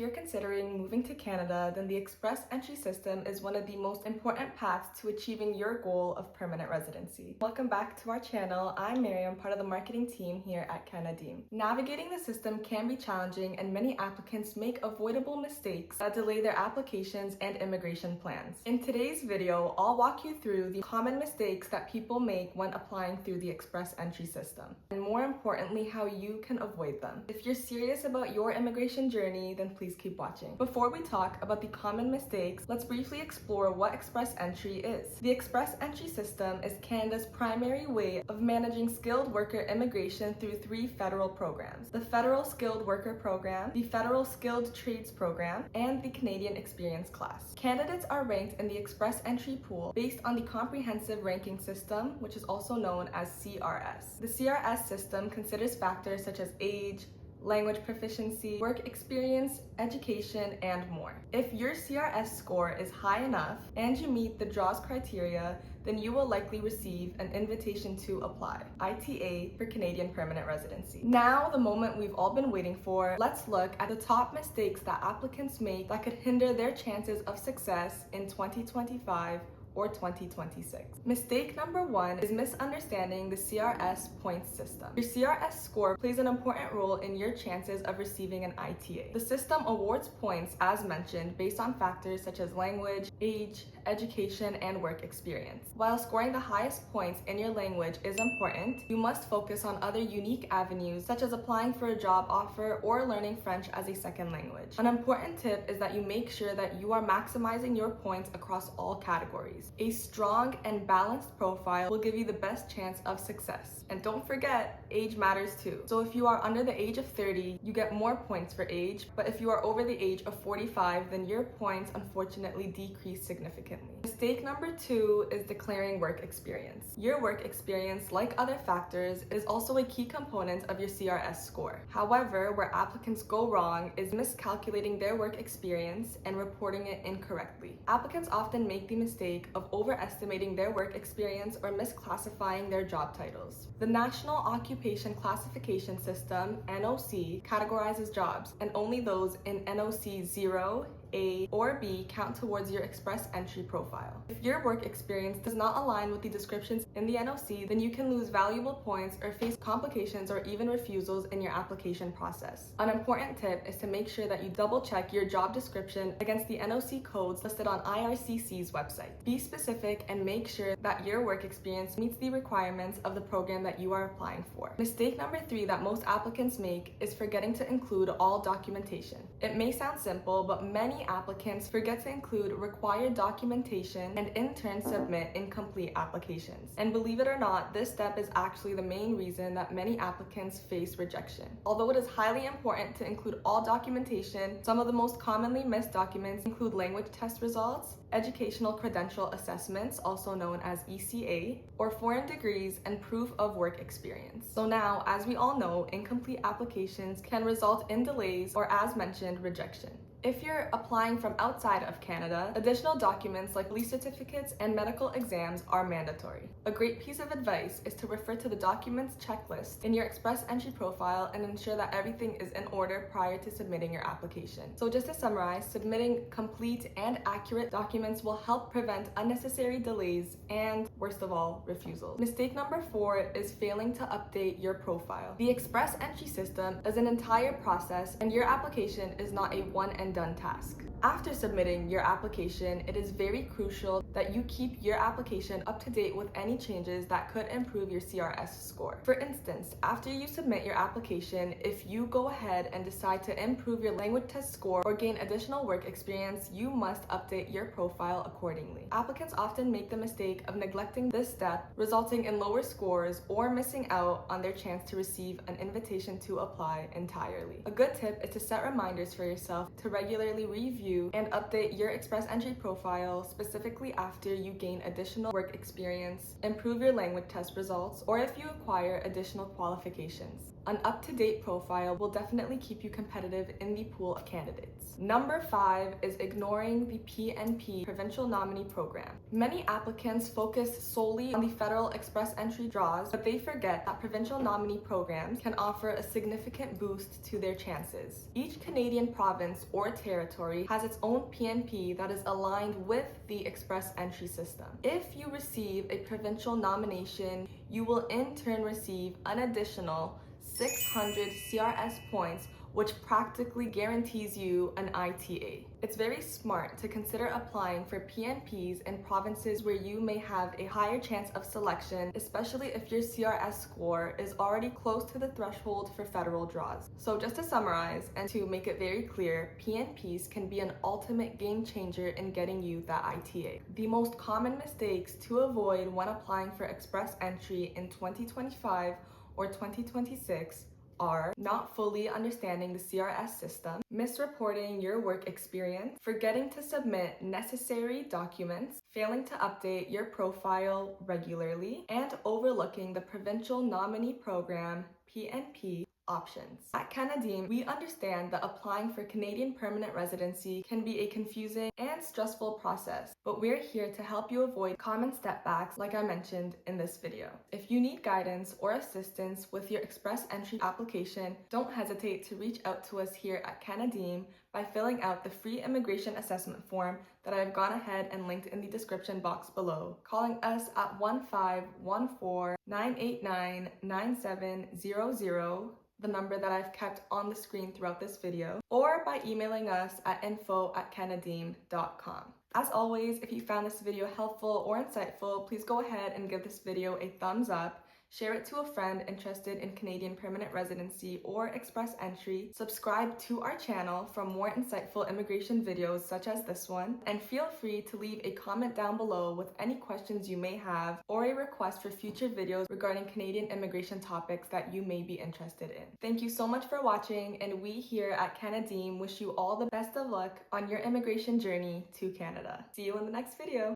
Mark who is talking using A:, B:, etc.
A: you're considering moving to Canada, then the Express Entry system is one of the most important paths to achieving your goal of permanent residency. Welcome back to our channel. I'm Miriam, part of the marketing team here at Canada. Navigating the system can be challenging, and many applicants make avoidable mistakes that delay their applications and immigration plans. In today's video, I'll walk you through the common mistakes that people make when applying through the Express Entry system, and more importantly, how you can avoid them. If you're serious about your immigration journey, then please keep watching. Before we talk about the common mistakes, let's briefly explore what Express Entry is. The Express Entry system is Canada's primary way of managing skilled worker immigration through three federal programs: the Federal Skilled Worker Program, the Federal Skilled Trades Program, and the Canadian Experience Class. Candidates are ranked in the Express Entry pool based on the Comprehensive Ranking System, which is also known as CRS. The CRS system considers factors such as age, language proficiency, work experience, education, and more. If your CRS score is high enough and you meet the JAWS criteria, then you will likely receive an invitation to apply, ITA, for Canadian permanent residency. Now, the moment we've all been waiting for, let's look at the top mistakes that applicants make that could hinder their chances of success in 2025 or 2026. Mistake number one is misunderstanding the CRS points system. Your CRS score plays an important role in your chances of receiving an ITA. The system awards points, as mentioned, based on factors such as language, age, education, and work experience. While scoring the highest points in your language is important, you must focus on other unique avenues such as applying for a job offer or learning French as a second language. An important tip is that you make sure that you are maximizing your points across all categories. A strong and balanced profile will give you the best chance of success. And don't forget, age matters too. So if you are under the age of 30, you get more points for age, but if you are over the age of 45, then your points unfortunately decrease significantly. Mistake number two is declaring work experience. Your work experience, like other factors, is also a key component of your CRS score. However, where applicants go wrong is miscalculating their work experience and reporting it incorrectly. Applicants often make the mistake of overestimating their work experience or misclassifying their job titles. The National Occupation Classification System, NOC, categorizes jobs, and only those in NOC 0, A, or B count towards your Express Entry profile. If your work experience does not align with the descriptions in the NOC, then you can lose valuable points or face complications or even refusals in your application process. An important tip is to make sure that you double check your job description against the NOC codes listed on IRCC's website. Be specific and make sure that your work experience meets the requirements of the program that you are applying for. Mistake number three that most applicants make is forgetting to include all documentation. It may sound simple, but many applicants forget to include required documentation and in turn submit incomplete applications. And believe it or not, this step is actually the main reason that many applicants face rejection. Although it is highly important to include all documentation, some of the most commonly missed documents include language test results, educational credential assessments, also known as ECA, or foreign degrees, and proof of work experience. So now, as we all know, incomplete applications can result in delays or, as mentioned, rejection. If you're applying from outside of Canada, additional documents like police certificates and medical exams are mandatory. A great piece of advice is to refer to the documents checklist in your Express Entry profile and ensure that everything is in order prior to submitting your application. So just to summarize, submitting complete and accurate documents will help prevent unnecessary delays and, worst of all, refusals. Mistake number four is failing to update your profile. The Express Entry system is an entire process, and your application is not a one and done task. After submitting your application, it is very crucial that you keep your application up to date with any changes that could improve your CRS score. For instance, after you submit your application, if you go ahead and decide to improve your language test score or gain additional work experience, you must update your profile accordingly. Applicants often make the mistake of neglecting this step, resulting in lower scores or missing out on their chance to receive an invitation to apply entirely. A good tip is to set reminders for yourself to regularly review and update your Express Entry profile, specifically after you gain additional work experience, improve your language test results, or if you acquire additional qualifications. An up-to-date profile will definitely keep you competitive in the pool of candidates. Number 5 is ignoring the PNP, Provincial Nominee Program. Many applicants focus solely on the Federal Express Entry draws, but they forget that Provincial Nominee Programs can offer a significant boost to their chances. Each Canadian province or or territory has its own PNP that is aligned with the Express Entry system. If you receive a provincial nomination, you will in turn receive an additional 600 CRS points, which practically guarantees you an ITA. It's very smart to consider applying for PNPs in provinces where you may have a higher chance of selection, especially if your CRS score is already close to the threshold for federal draws. So just to summarize and to make it very clear, PNPs can be an ultimate game changer in getting you that ITA. The most common mistakes to avoid when applying for Express Entry in 2025 or 2026 are not fully understanding the CRS system, misreporting your work experience, forgetting to submit necessary documents, failing to update your profile regularly, and overlooking the Provincial Nominee Program (PNP) options. At Canada, we understand that applying for Canadian permanent residency can be a confusing and stressful process, but we're here to help you avoid common stepbacks like I mentioned in this video. If you need guidance or assistance with your Express Entry application, don't hesitate to reach out to us here at Canada by filling out the free immigration assessment form that I've gone ahead and linked in the description box below, calling us at 1514-989-9700, the number that I've kept on the screen throughout this video, or by emailing us at info@canadim.com. As always, if you found this video helpful or insightful, please go ahead and give this video a thumbs up, share it to a friend interested in Canadian permanent residency or Express Entry, subscribe to our channel for more insightful immigration videos such as this one, and feel free to leave a comment down below with any questions you may have or a request for future videos regarding Canadian immigration topics that you may be interested in. Thank you so much for watching, and we here at Canada wish you all the best of luck on your immigration journey to Canada. See you in the next video.